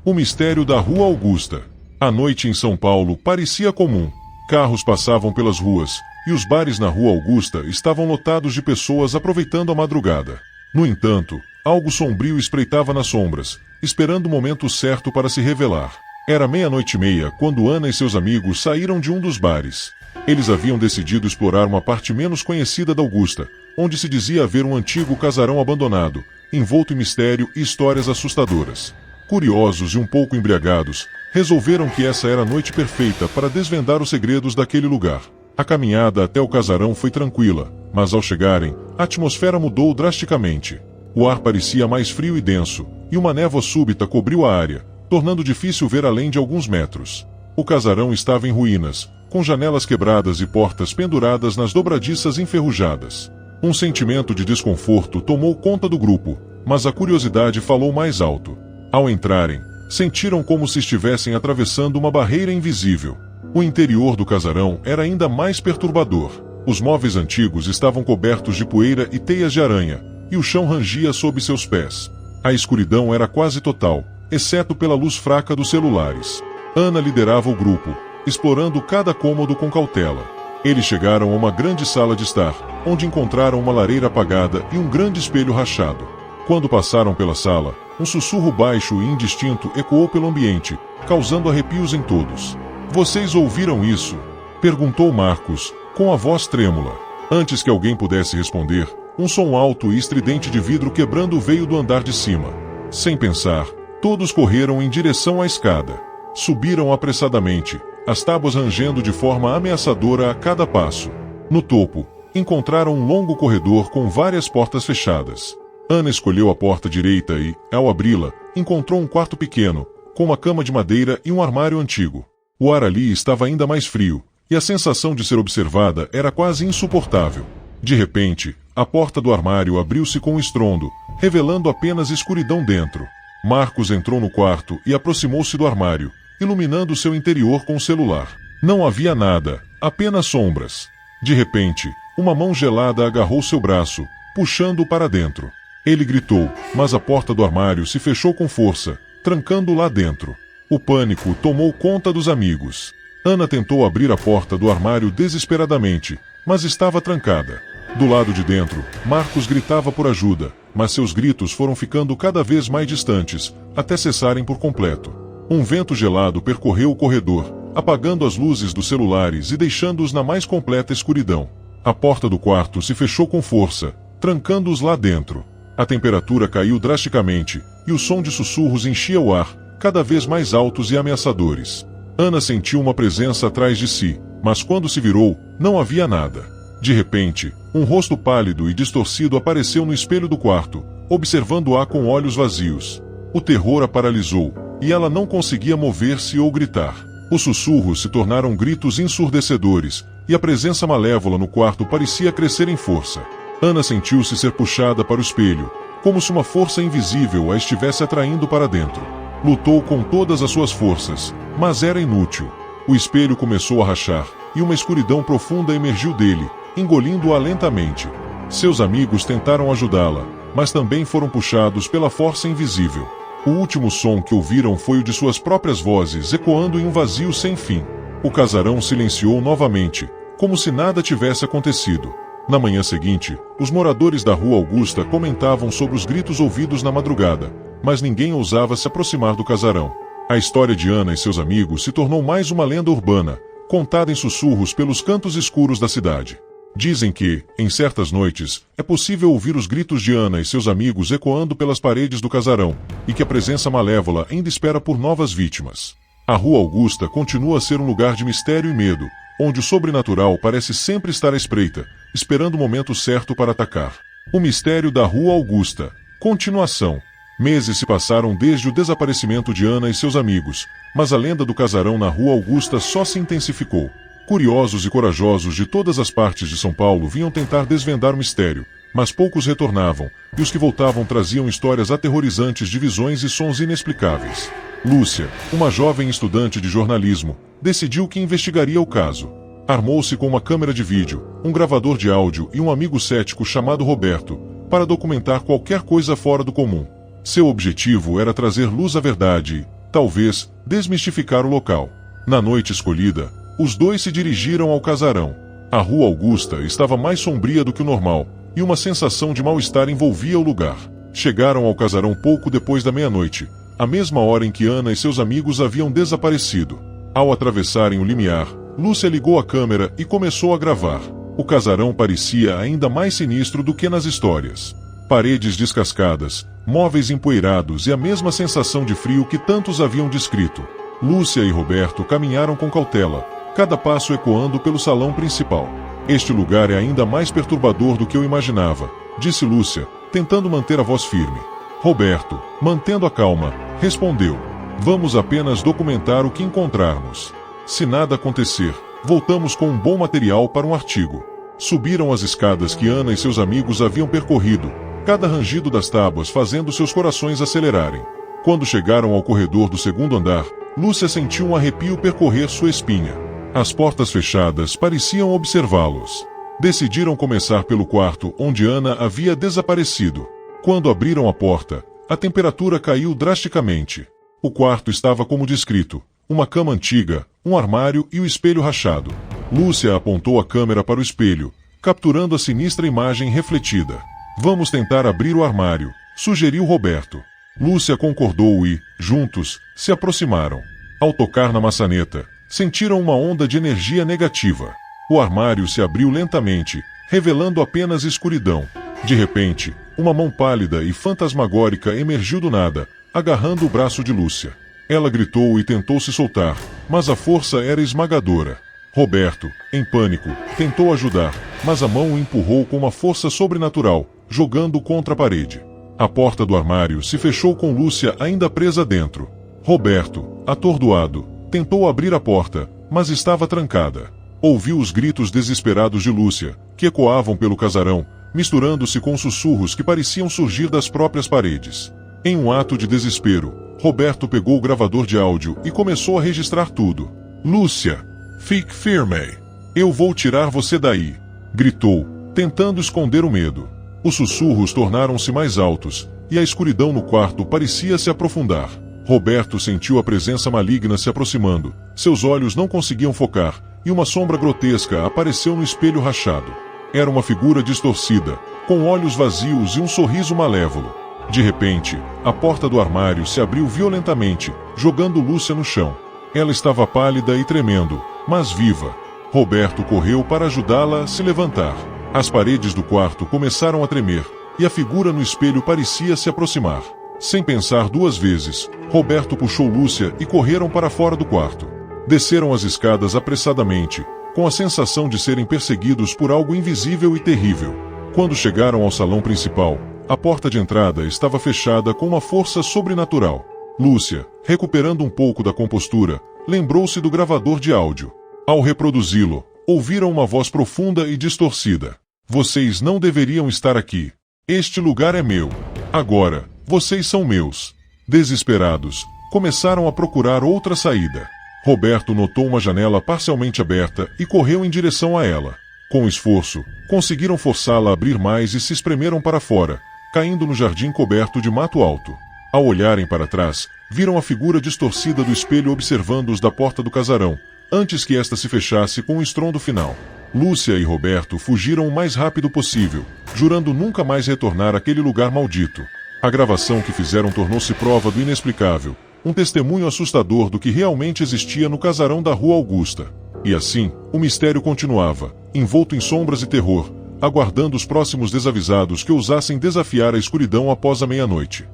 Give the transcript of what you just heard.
O mistério da Rua Augusta. A noite em São Paulo parecia comum. Carros passavam pelas ruas, e os bares na Rua Augusta estavam lotados de pessoas aproveitando a madrugada. No entanto, algo sombrio espreitava nas sombras, esperando o momento certo para se revelar. Era 00:30 quando Ana e seus amigos saíram de um dos bares. Eles haviam decidido explorar uma parte menos conhecida da Augusta, onde se dizia haver um antigo casarão abandonado, envolto em mistério e histórias assustadoras. Curiosos e um pouco embriagados, resolveram que essa era a noite perfeita para desvendar os segredos daquele lugar. A caminhada até o casarão foi tranquila, mas ao chegarem, a atmosfera mudou drasticamente. O ar parecia mais frio e denso, e uma névoa súbita cobriu a área, tornando difícil ver além de alguns metros. O casarão estava em ruínas, com janelas quebradas e portas penduradas nas dobradiças enferrujadas. Um sentimento de desconforto tomou conta do grupo, mas a curiosidade falou mais alto. Ao entrarem, sentiram como se estivessem atravessando uma barreira invisível. O interior do casarão era ainda mais perturbador. Os móveis antigos estavam cobertos de poeira e teias de aranha, e o chão rangia sob seus pés. A escuridão era quase total, exceto pela luz fraca dos celulares. Ana liderava o grupo, explorando cada cômodo com cautela. Eles chegaram a uma grande sala de estar, onde encontraram uma lareira apagada e um grande espelho rachado. Quando passaram pela sala, um sussurro baixo e indistinto ecoou pelo ambiente, causando arrepios em todos. "Vocês ouviram isso?" perguntou Marcos, com a voz trêmula. Antes que alguém pudesse responder, um som alto e estridente de vidro quebrando veio do andar de cima. Sem pensar, todos correram em direção à escada. Subiram apressadamente, as tábuas rangendo de forma ameaçadora a cada passo. No topo, encontraram um longo corredor com várias portas fechadas. Ana escolheu a porta direita e, ao abri-la, encontrou um quarto pequeno, com uma cama de madeira e um armário antigo. O ar ali estava ainda mais frio, e a sensação de ser observada era quase insuportável. De repente, a porta do armário abriu-se com um estrondo, revelando apenas escuridão dentro. Marcos entrou no quarto e aproximou-se do armário, iluminando seu interior com o celular. Não havia nada, apenas sombras. De repente, uma mão gelada agarrou seu braço, puxando-o para dentro. Ele gritou, mas a porta do armário se fechou com força, trancando-o lá dentro. O pânico tomou conta dos amigos. Ana tentou abrir a porta do armário desesperadamente, mas estava trancada. Do lado de dentro, Marcos gritava por ajuda, mas seus gritos foram ficando cada vez mais distantes, até cessarem por completo. Um vento gelado percorreu o corredor, apagando as luzes dos celulares e deixando-os na mais completa escuridão. A porta do quarto se fechou com força, trancando-os lá dentro. A temperatura caiu drasticamente, e o som de sussurros enchia o ar, cada vez mais altos e ameaçadores. Ana sentiu uma presença atrás de si, mas quando se virou, não havia nada. De repente, um rosto pálido e distorcido apareceu no espelho do quarto, observando-a com olhos vazios. O terror a paralisou, e ela não conseguia mover-se ou gritar. Os sussurros se tornaram gritos ensurdecedores, e a presença malévola no quarto parecia crescer em força. Ana sentiu-se ser puxada para o espelho, como se uma força invisível a estivesse atraindo para dentro. Lutou com todas as suas forças, mas era inútil. O espelho começou a rachar, e uma escuridão profunda emergiu dele, engolindo-a lentamente. Seus amigos tentaram ajudá-la, mas também foram puxados pela força invisível. O último som que ouviram foi o de suas próprias vozes ecoando em um vazio sem fim. O casarão silenciou novamente, como se nada tivesse acontecido. Na manhã seguinte, os moradores da Rua Augusta comentavam sobre os gritos ouvidos na madrugada, mas ninguém ousava se aproximar do casarão. A história de Ana e seus amigos se tornou mais uma lenda urbana, contada em sussurros pelos cantos escuros da cidade. Dizem que, em certas noites, é possível ouvir os gritos de Ana e seus amigos ecoando pelas paredes do casarão, e que a presença malévola ainda espera por novas vítimas. A Rua Augusta continua a ser um lugar de mistério e medo, onde o sobrenatural parece sempre estar à espreita, esperando o momento certo para atacar. O mistério da Rua Augusta. Continuação. Meses se passaram desde o desaparecimento de Ana e seus amigos, mas a lenda do casarão na Rua Augusta só se intensificou. Curiosos e corajosos de todas as partes de São Paulo vinham tentar desvendar o mistério, mas poucos retornavam, e os que voltavam traziam histórias aterrorizantes de visões e sons inexplicáveis. Lúcia, uma jovem estudante de jornalismo, decidiu que investigaria o caso. Armou-se com uma câmera de vídeo, um gravador de áudio e um amigo cético chamado Roberto, para documentar qualquer coisa fora do comum. Seu objetivo era trazer luz à verdade talvez, desmistificar o local. Na noite escolhida, os dois se dirigiram ao casarão. A Rua Augusta estava mais sombria do que o normal, e uma sensação de mal-estar envolvia o lugar. Chegaram ao casarão pouco depois da meia-noite, a mesma hora em que Ana e seus amigos haviam desaparecido. Ao atravessarem o limiar, Lúcia ligou a câmera e começou a gravar. O casarão parecia ainda mais sinistro do que nas histórias. Paredes descascadas, móveis empoeirados e a mesma sensação de frio que tantos haviam descrito. Lúcia e Roberto caminharam com cautela, cada passo ecoando pelo salão principal. Este lugar é ainda mais perturbador do que eu imaginava, disse Lúcia, tentando manter a voz firme. Roberto, mantendo a calma, respondeu: vamos apenas documentar o que encontrarmos. Se nada acontecer, voltamos com um bom material para um artigo. Subiram as escadas que Ana e seus amigos haviam percorrido, cada rangido das tábuas fazendo seus corações acelerarem. Quando chegaram ao corredor do segundo andar, Lúcia sentiu um arrepio percorrer sua espinha. As portas fechadas pareciam observá-los. Decidiram começar pelo quarto onde Ana havia desaparecido. Quando abriram a porta, a temperatura caiu drasticamente. O quarto estava como descrito: uma cama antiga, um armário e o espelho rachado. Lúcia apontou a câmera para o espelho, capturando a sinistra imagem refletida. Vamos tentar abrir o armário, sugeriu Roberto. Lúcia concordou e, juntos, se aproximaram. Ao tocar na maçaneta, sentiram uma onda de energia negativa. O armário se abriu lentamente, revelando apenas escuridão. De repente, uma mão pálida e fantasmagórica emergiu do nada, agarrando o braço de Lúcia. Ela gritou e tentou se soltar, mas a força era esmagadora. Roberto, em pânico, tentou ajudar, mas a mão o empurrou com uma força sobrenatural, jogando-o contra a parede. A porta do armário se fechou com Lúcia ainda presa dentro. Roberto, atordoado, tentou abrir a porta, mas estava trancada. Ouviu os gritos desesperados de Lúcia, que ecoavam pelo casarão, misturando-se com sussurros que pareciam surgir das próprias paredes. Em um ato de desespero, Roberto pegou o gravador de áudio e começou a registrar tudo. Lúcia, fique firme. Eu vou tirar você daí, gritou, tentando esconder o medo. Os sussurros tornaram-se mais altos, e a escuridão no quarto parecia se aprofundar. Roberto sentiu a presença maligna se aproximando, seus olhos não conseguiam focar, e uma sombra grotesca apareceu no espelho rachado. Era uma figura distorcida, com olhos vazios e um sorriso malévolo. De repente, a porta do armário se abriu violentamente, jogando Lúcia no chão. Ela estava pálida e tremendo, mas viva. Roberto correu para ajudá-la a se levantar. As paredes do quarto começaram a tremer, e a figura no espelho parecia se aproximar. Sem pensar duas vezes, Roberto puxou Lúcia e correram para fora do quarto. Desceram as escadas apressadamente, com a sensação de serem perseguidos por algo invisível e terrível. Quando chegaram ao salão principal, a porta de entrada estava fechada com uma força sobrenatural. Lúcia, recuperando um pouco da compostura, lembrou-se do gravador de áudio. Ao reproduzi-lo, ouviram uma voz profunda e distorcida. Vocês não deveriam estar aqui. Este lugar é meu. Agora, vocês são meus. Desesperados, começaram a procurar outra saída. Roberto notou uma janela parcialmente aberta e correu em direção a ela. Com esforço, conseguiram forçá-la a abrir mais e se espremeram para fora, caindo no jardim coberto de mato alto. Ao olharem para trás, viram a figura distorcida do espelho observando-os da porta do casarão, antes que esta se fechasse com um estrondo final. Lúcia e Roberto fugiram o mais rápido possível, jurando nunca mais retornar àquele lugar maldito. A gravação que fizeram tornou-se prova do inexplicável, um testemunho assustador do que realmente existia no casarão da Rua Augusta. E assim, o mistério continuava, envolto em sombras e terror, aguardando os próximos desavisados que ousassem desafiar a escuridão após a meia-noite.